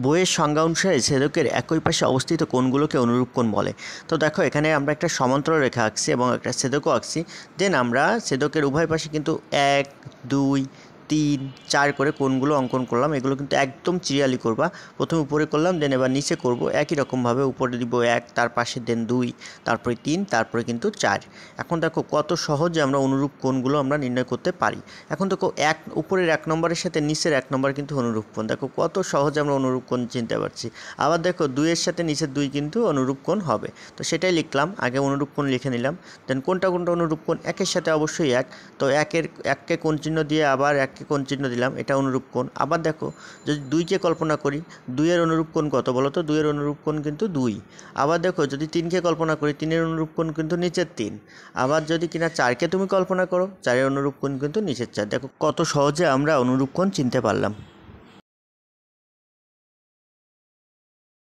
বইয়ের সংজ্ঞা অনুসারে ছেদকের একই পাশে অবস্থিত কোণগুলোকে অনুরূপ কোণ বলে। তো দেখো এখানে আমরা একটা সমান্তরাল রেখা আঁকছি এবং একটা ছেদকও আঁকছি। দেন আমরা ছেদকের উভয় পাশে কিন্তু 1, 2, 3, 4 করে কোণগুলো অঙ্কন করলাম। এগুলো কিন্তু একদম সিরিয়ালি করবা। প্রথমে উপরে করলাম, দেন এবার নিচে করব। একই রকমভাবে উপরে দিব 1, তার পাশে দেন 2, তারপরে 3, তারপরে কিন্তু 4। এখন দেখো কত সহজে আমরা অনুরূপ কোণগুলো আমরা নির্ণয় করতে পারি। এখন দেখো উপরের 1 নম্বরের সাথে নিচের 1 নম্বর কিন্তু অনুরূপ কোণ। দেখো কত সহজে আমরা অনুরূপ কোণ চিনতে পারছি। আবার দেখো 2 এর সাথে নিচের 2 কিন্তু অনুরূপ কোণ হবে। তো সেটাই লিখলাম, আগে অনুরূপ কোণ লিখে নিলাম। দেন কোনটা অনুরূপ কোণ? 1 এর সাথে অবশ্যই 1। তো 1কে কোণ চিহ্ন দিয়ে আবার 1কে কোণ চিহ্ন দিলাম, এটা অনুরূপ কোণ। আবার দেখো যদি 2কে কল্পনা করি, 2 এর অনুরূপ কোণ কত বলো তো? 2 এর অনুরূপ কোণ কিন্তু 2। আবার দেখো যদি 3কে কল্পনা করি, 3 এর অনুরূপ কোণ কিন্তু নিচের 3। আবার যদি কিনা 4কে তুমি কল্পনা করো, 4 এর অনুরূপ কোণ কিন্তু নিচের 4। দেখো কত সহজে আমরা অনুরূপ কোণ চিনতে পারলাম।